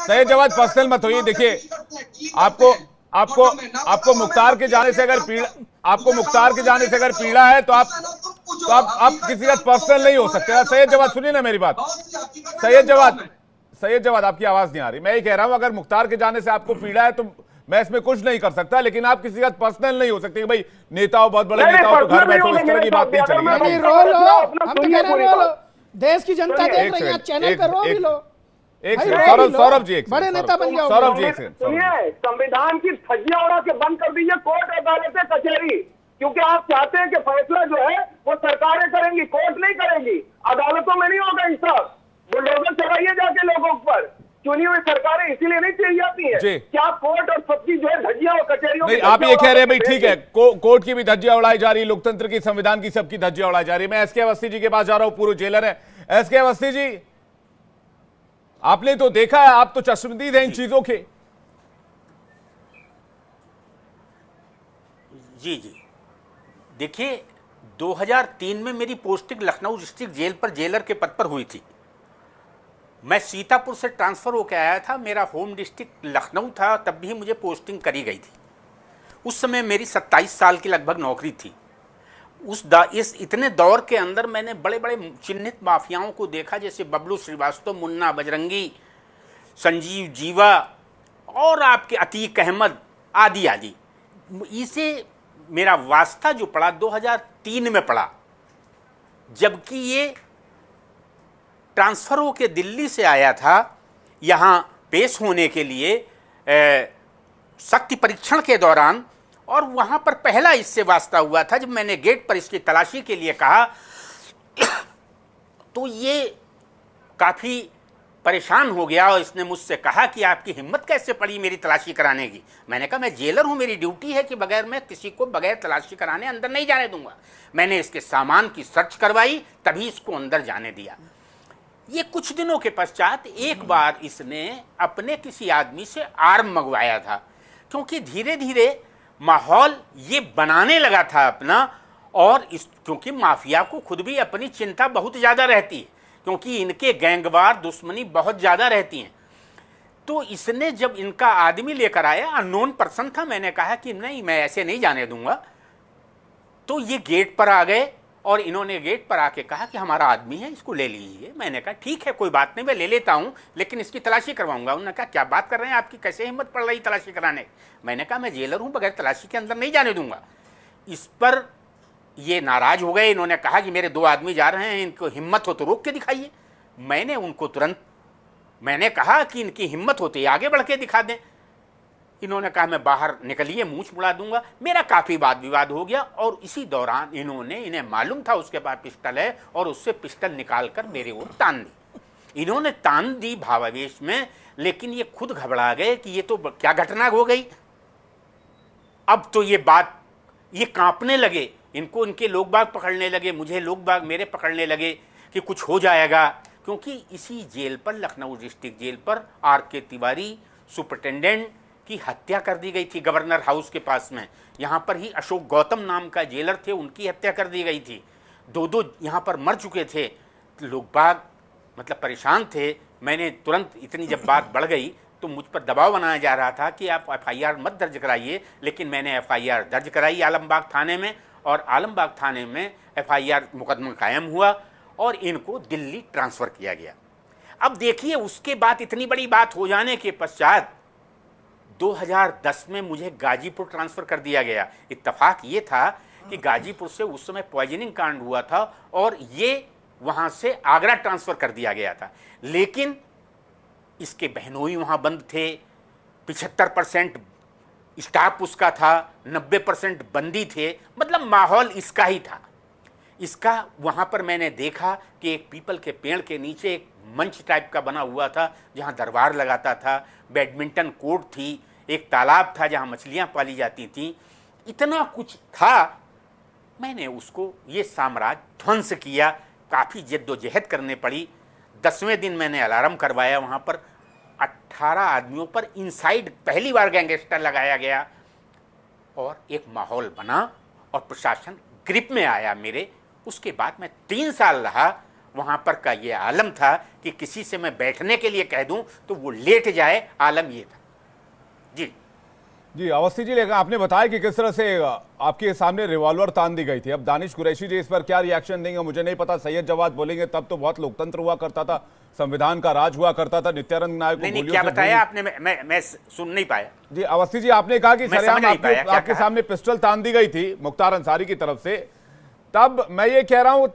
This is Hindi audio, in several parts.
सैयद जवाद पर्सनल मत होइए। देखिए, आपको आपको आपको मुख्तार के जाने से अगर पीड़ा आपको मुख्तार के जाने से अगर पीड़ा है तो आप किसी का पर्सनल नहीं हो सकते। सैयद जवाद सुनिए ना मेरी बात। सैयद जवाद सैयद जवाद आपकी आवाज नहीं आ रही। मैं ये कह रहा हूं अगर मुख्तार के जाने से आपको पीड़ा है तो मैं इसमें कुछ नहीं कर सकता, लेकिन आप किसी का पर्सनल नहीं हो सकते कि भाई नेता हो, बहुत बड़े नहीं नेता हो तो घर पर्सनल नहीं बैठो, होगा इस तरह मेरे की साथ बात भी। नहीं अगर चलेगी मैं ना नहीं प्लीज। रो लो, अपना हम तो सुनिए कह रहे हैं पूरी रो लो, बात। देश की जनता सुनिए, देख एक रही है, सेकंड, चैनल पे रो भी लो एक भाई, सेकंड, रो भी सौरभ लो, सौरभ जी, एक बड़े सेकंड, नेता बन जाओगे। सौरभ जी, एक सेकंड, सौरभ जी। सुनिए, संविधान की धज्जियां उड़ा के बंद कर दीजिए कोर्ट अदालतें कचहरी, क्योंकि आप चाहते हैं कि फैसला जो है वो सरकारें करेंगी, कोर्ट नहीं करेंगी। अदालतों में नहीं होगा इंसाफ। बुलडोजर चलाइए जाके लोगों पर। चुनी हुई सरकारें इसीलिए नहीं चाहिए जाती है जी। कि आप कोर्ट और सबकी जो है धज्जियां और कचहरियों की नहीं, आप ये धज्जियां कह रहे हैं उड़ा भाई के ठीक है, कोर्ट की भी धज्जियां उड़ाई जा रही, लोकतंत्र की, संविधान की, सबकी धज्जियां उड़ाई जा रही है। मैं एसके अवस्थी जी के पास जा रहा हूं, पूर्व जेलर है। एसके अवस्थी जी, आपने तो देखा है, आप तो चश्मदीद हैं इन चीजों के। जी जी, देखिए 2003 में मेरी पोस्टिंग लखनऊ डिस्ट्रिक्ट जेल पर जेलर के पद पर हुई थी। मैं सीतापुर से ट्रांसफ़र होकर आया था, मेरा होम डिस्ट्रिक्ट लखनऊ था, तब भी मुझे पोस्टिंग करी गई थी। उस समय मेरी 27 साल की लगभग नौकरी थी। इस इतने दौर के अंदर मैंने बड़े बड़े चिन्हित माफियाओं को देखा, जैसे बबलू श्रीवास्तव, मुन्ना बजरंगी, संजीव जीवा और आपके अतीक अहमद आदि आदि। इसे मेरा वास्ता जो पड़ा 2003 में पड़ा, जबकि ये ट्रांसफ़र होकर दिल्ली से आया था यहाँ पेश होने के लिए शक्ति परीक्षण के दौरान, और वहाँ पर पहला इससे वास्ता हुआ था। जब मैंने गेट पर इसकी तलाशी के लिए कहा तो ये काफ़ी परेशान हो गया और इसने मुझसे कहा कि आपकी हिम्मत कैसे पड़ी मेरी तलाशी कराने की। मैंने कहा मैं जेलर हूँ, मेरी ड्यूटी है कि बगैर मैं किसी को बगैर तलाशी कराने अंदर नहीं जाने दूंगा। मैंने इसके सामान की सर्च करवाई, तभी इसको अंदर जाने दिया। ये कुछ दिनों के पश्चात एक बार इसने अपने किसी आदमी से आर्म मंगवाया था, क्योंकि धीरे धीरे माहौल ये बनाने लगा था अपना। और क्योंकि माफिया को खुद भी अपनी चिंता बहुत ज़्यादा रहती है, क्योंकि इनके गैंगवार दुश्मनी बहुत ज़्यादा रहती हैं। तो इसने जब इनका आदमी लेकर आया, अननोन पर्सन था, मैंने कहा कि नहीं मैं ऐसे नहीं जाने दूंगा। तो ये गेट पर आ गए और इन्होंने गेट पर आके कहा कि हमारा आदमी है, इसको ले लीजिए। मैंने कहा ठीक है, कोई बात नहीं, मैं ले लेता हूँ, लेकिन इसकी तलाशी करवाऊंगा। उन्होंने कहा क्या बात कर रहे हैं, आपकी कैसे हिम्मत पड़ रही तलाशी कराने। मैंने कहा मैं जेलर हूँ, बगैर तलाशी के अंदर नहीं जाने दूंगा। इस पर ये नाराज हो गए। इन्होंने कहा कि मेरे 2 आदमी जा रहे हैं, इनको हिम्मत हो तो रोक के दिखाइए। मैंने उनको तुरंत मैंने कहा कि इनकी हिम्मत होती आगे बढ़ के दिखा दें। इन्होंने कहा मैं बाहर निकलिए, मूंछ मुड़ा दूंगा। मेरा काफ़ी वाद विवाद हो गया और इसी दौरान इन्हें मालूम था उसके पास पिस्टल है और उससे पिस्टल निकाल कर मेरे ओर तान दी। इन्होंने तान दी भावावेश में, लेकिन ये खुद घबरा गए कि ये तो क्या घटना हो गई। अब तो ये कांपने लगे, इनको इनके लोग बाग पकड़ने लगे, मुझे लोग बाग मेरे पकड़ने लगे कि कुछ हो जाएगा। क्योंकि इसी जेल पर, लखनऊ डिस्ट्रिक्ट जेल पर RK तिवारी सुपरिटेंडेंट की हत्या कर दी गई थी, गवर्नर हाउस के पास में। यहाँ पर ही अशोक गौतम नाम का जेलर थे, उनकी हत्या कर दी गई थी। 2 यहाँ पर मर चुके थे। लोग बाग मतलब परेशान थे। मैंने तुरंत, इतनी जब बात बढ़ गई तो मुझ पर दबाव बनाया जा रहा था कि आप FIR मत दर्ज कराइए, लेकिन मैंने FIR दर्ज कराई आलमबाग थाने में, और आलमबाग थाने में FIR मुकदमा कायम हुआ और इनको दिल्ली ट्रांसफ़र किया गया। अब देखिए, उसके बाद इतनी बड़ी बात हो जाने के पश्चात 2010 में मुझे गाजीपुर ट्रांसफ़र कर दिया गया। इत्तेफाक ये था कि गाजीपुर से उस समय पॉइजनिंग कांड हुआ था और ये वहाँ से आगरा ट्रांसफ़र कर दिया गया था। लेकिन इसके बहनोई वहाँ बंद थे, 75% स्टाफ उसका था, 90% बंदी थे। मतलब माहौल इसका ही था। इसका वहाँ पर मैंने देखा कि एक पीपल के पेड़ के नीचे एक मंच टाइप का बना हुआ था, जहाँ दरबार लगाता था, बैडमिंटन कोर्ट थी, एक तालाब था जहाँ मछलियाँ पाली जाती थीं, इतना कुछ था। मैंने उसको, ये साम्राज्य ध्वंस किया। काफ़ी जद्दोजहद करने पड़ी। 10वें दिन मैंने अलार्म करवाया, वहाँ पर 18 आदमियों पर इनसाइड पहली बार गैंगस्टर लगाया गया और एक माहौल बना और प्रशासन ग्रिप में आया मेरे। उसके बाद मैं 3 साल रहा वहां पर का ये आलम था कि किसी से मैं बैठने के लिए कह दूं तो वो लेट जाए, आलम ये था। जी जी अवस्थी जी, लेकिन आपने बताया कि किस तरह से आपके सामने रिवॉल्वर तान दी गई थी। अब दानिश कुरैशी जी इस पर क्या रिएक्शन देंगे मुझे नहीं पता। सैयद जवाद बोलेंगे तब तो बहुत लोकतंत्र हुआ करता था, संविधान का राज हुआ करता था, नित्यानंद नायक को नहीं, क्या बताया आपने? मैं सुन नहीं पाया। जी अवस्थी जी, आपने कहा कि सरेआम आपके सामने पिस्टल तान दी गई थी मुख्तार अंसारी की तरफ से। तब मैं ये कह रहा हूं,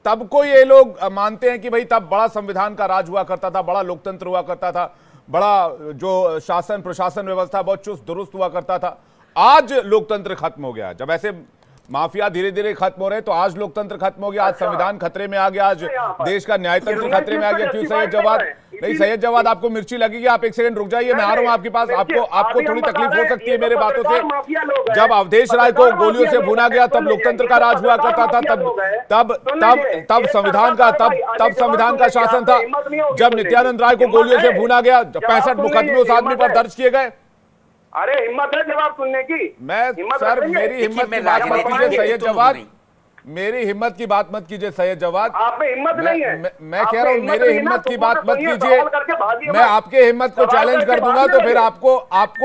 तब को ये लोग मानते हैं कि भाई तब बड़ा संविधान का राज हुआ करता था, बड़ा लोकतंत्र हुआ करता था, बड़ा जो शासन प्रशासन व्यवस्था बहुत चुस्त दुरुस्त हुआ करता था। आज लोकतंत्र खत्म हो गया। जब ऐसे माफिया धीरे धीरे खत्म हो रहे हैं तो आज लोकतंत्र खत्म हो गया, आज संविधान खतरे में आ गया, आज देश का न्यायतंत्र खतरे में आ गया। क्यों सैयद जवाद? नहीं सैयद जवाद, आपको मिर्ची लगेगी, आप एक सेकंड रुक जाइए, मैं आ रहा हूं आपके पास। आपको थोड़ी तकलीफ हो सकती है मेरे बातों से। जब अवधेश राय को गोलियों से भुना गया तब लोकतंत्र का राज हुआ करता था, तब संविधान का शासन था। जब नित्यानंद राय को गोलियों से भुना गया, 65 मुकदमे उस आदमी पर दर्ज किए गए। अरे हिम्मत है जवाब सुनने की? सर मेरी हिम्मत की बात मत कीजिए सैयद जवाद, मेरी हिम्मत की बात मत कीजिए सैयद जवाद। आप में हिम्मत नहीं है। मैं कह रहा हूँ मेरे हिम्मत की बात मत कीजिए। मैं आपके हिम्मत को चैलेंज कर दूंगा तो फिर आपको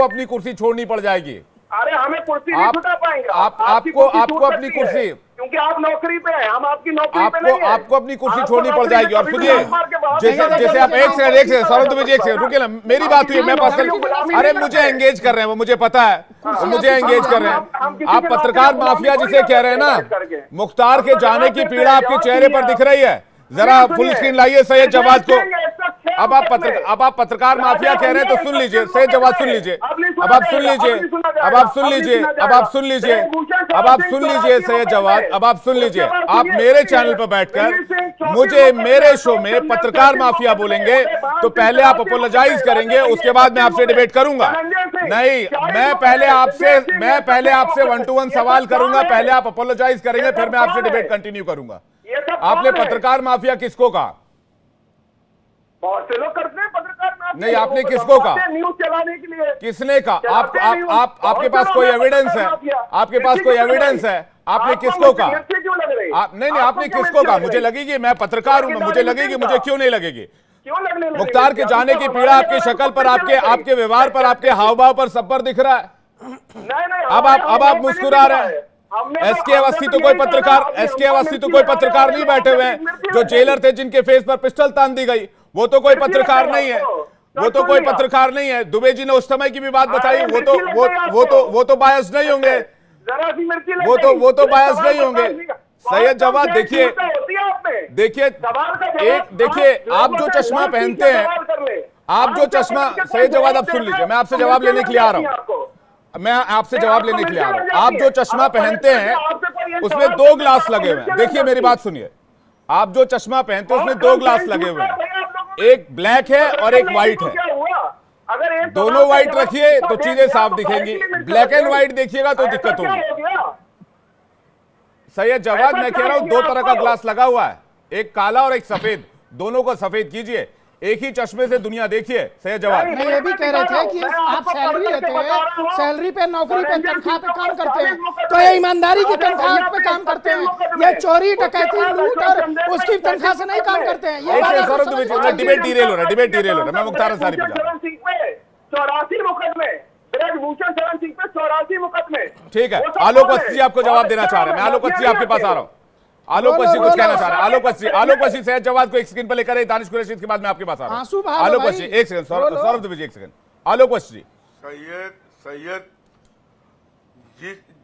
अपनी कुर्सी छोड़नी पड़ जाएगी। अरे हमें कुर्सी नहीं छुटा पाएंगे। आपको अपनी कुर्सी, क्योंकि आप नौकरी पे हैं, हम आपकी नौकरी पे नहीं हैं। आपको अपनी कुर्सी छोड़नी पड़ जाएगी। और सुनिए, जैसे आप एक सेकंड सौरभ दुबे जी एक सेकंड रुकिए ना, मेरी बात हुई, मैं पर्सनल, अरे मुझे एंगेज कर रहे हैं वो, मुझे पता है मुझे एंगेज कर रहे हैं। आप पत्रकार माफिया जिसे कह रहे हैं ना, मुख्तार के जाने की पीड़ा आपके चेहरे पर दिख रही है। जरा फुल स्क्रीन लाइए सैयद जवाद को। अब आप पत्रकार माफिया कह रहे हैं तो सुन लीजिए सैयद जवाद, सुन लीजिए, अब आप सुन लीजिए, अब आप सुन लीजिए, अब आप सुन लीजिए, अब आप सुन लीजिए सैयद जवाद, अब आप सुन लीजिए। आप मेरे चैनल पर बैठकर मुझे मेरे शो में पत्रकार माफिया बोलेंगे तो पहले आप अपोलोजाइज करेंगे, उसके बाद मैं आपसे डिबेट करूंगा। नहीं, मैं पहले आपसे 1-to-1 सवाल करूंगा, पहले आप अपोलोजाइज करेंगे, फिर मैं आपसे डिबेट कंटिन्यू करूंगा। आपने पत्रकार माफिया किसको कहा? बहुत से लोग करते हैं पत्रकार माफिया। नहीं, आपने किसको कहा? न्यूज चलाने के लिए। किसने कहा? आपके पास कोई एविडेंस है? आपके पास कोई एविडेंस है? आपने किसको कहा? नहीं, आपने किसको कहा? मुझे लगेगी, मैं पत्रकार हूं, मुझे लगेगी, मुझे क्यों नहीं लगेगी? मुख्तार के जाने की पीड़ा आपकी शक्ल पर, आपके व्यवहार पर, आपके हाव भाव पर, सब पर दिख रहा है। अब आप मुस्कुरा रहे हैं। एसके अवस्थी तो कोई पत्रकार नहीं बैठे हुए हैं। जो जेलर थे जिनके फेस पर पिस्टल तान दी गई, वो तो कोई पत्रकार नहीं है, वो तो कोई पत्रकार नहीं है। दुबे जी ने उस समय की भी बात बताई, वो तो बायस नहीं होंगे, वो तो बायस नहीं होंगे। सैयद जवाद देखिए, आप जो चश्मा पहनते हैं, आप जो चश्मा, सैयद जवाद आप सुन लीजिए, मैं आपसे जवाब लेने के लिए आ रहा हूं, मैं आपसे जवाब लेने के लिए आ रहा हूं। आप जो चश्मा पहनते हैं उसमें 2 ग्लास लगे हुए हैं। देखिए मेरी बात सुनिए, आप जो चश्मा पहनते हैं उसमें 2 ग्लास लगे हुए हैं, एक ब्लैक है और एक व्हाइट है। दोनों व्हाइट रखिए तो चीजें साफ दिखेंगी, ब्लैक एंड व्हाइट देखिएगा तो दिक्कत होगी। सैयद जवाद मैं कह रहा हूं 2 तरह का ग्लास लगा हुआ है, एक काला और एक सफेद, दोनों को सफेद कीजिए, एक ही चश्मे से दुनिया देखिए। सैयद जवाद नहीं, ये भी कह रहे थे कि आप सैलरी लेते हैं, सैलरी पे, नौकरी पे, तनख्वाह पे काम करते हैं, तो ये ईमानदारी की तनख्वाह पे काम करते हैं, ये चोरी डकैती लूट और उसकी तनख्वाह से नहीं काम करते हैं। ये डिबेट डिरेल हो रहा है, मैं मुख्तार अंसारी पे 84 मुकदमे, ब्रजभूषण शरण सिंह पे 84 मुकदमे। ठीक है, आलोक वत्स जी आपको जवाब देना चाह रहे हैं, मैं आलोक वत्स जी आपके पास आ रहा हूं। आलोक वत्स जी कुछ कहना चाह रहे हैं। आलोक वत्स जी सैयद जवाद को एक सेकंड पर लेकर दानिश कुरैशी के बाद मैं आपके पास आ रहा हूं। आलोक वत्स जी एक सेकंड, सौरभ दुबे जी एक सेकंड। आलोक वत्स जी,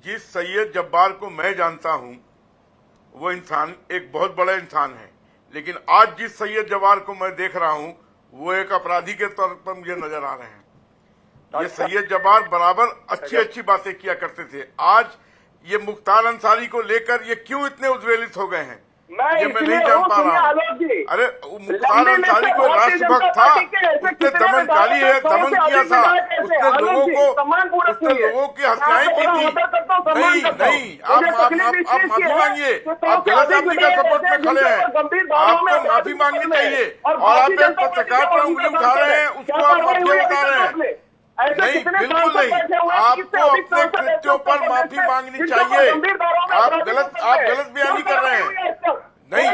जिस सैयद जब्बार को मैं जानता हूं वो इंसान एक बहुत बड़ा इंसान है, लेकिन आज जिस सैयद जब्बार को मैं देख रहा हूं वो एक अपराधी के तौर पर मुझे नजर आ रहे हैं। ये सैयद जब्बार बराबर अच्छी बातें किया करते थे, आज ये मुख्तार अंसारी को लेकर ये क्यों इतने उद्वेलित हो गए हैं, ये मैं नहीं जान पा रहा हूँ। अरे मुख्तार अंसारी को राष्ट्रभक्त था, उसने दमन किया था, उसने लोगों की हत्याएं की थी। नहीं, आप माफी मांगिए, आप गलत आदमी का सपोर्ट में खड़े हैं, आपको माफी मांगनी चाहिए। और आप एक पत्रकार पर उंगली उठा रहे हैं, उसको आप माफिया बता रहे हैं। नहीं, बिल्कुल नहीं, आपको अपने कृत्यों पर माफी मांगनी चाहिए। आप गलत बयानी कर रहे हैं। नहीं,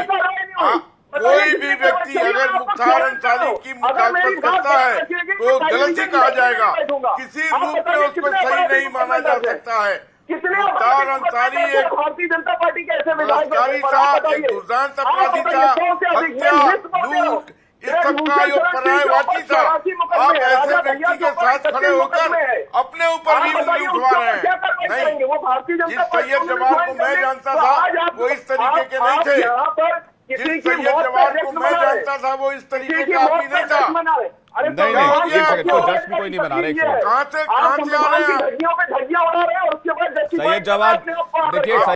कोई भी व्यक्ति अगर मुख्तार अंसारी की मुखालफत करता है तो गलत ही कहा जाएगा, किसी रूप में उसको सही नहीं माना जा सकता है। मुख्तार अंसारी एक भारतीय जनता पार्टी के ऐसे बलात्कारी था, एक दुर्दांत अपराधी था, हत्या, लूट, इस सबका जो पर्यायवाची था। आप ऐसे व्यक्ति के साथ खड़े होकर अपने ऊपर भी उंगली उठवा रहे हैं। नहीं, जिस सैयद जवान को मैं जानता था वो इस तरीके के नहीं थे। जिस सैयद जवान को मैं जानता था वो इस तरीके का आदमी नहीं था। नहीं नहीं, एक सेकंड, कोई जश्न कोई नहीं बना रहे। कहाँ से आ रहे हैं? धज्जियां उड़ा रहे हैं और उसके बाद सैयद जवान, देखिए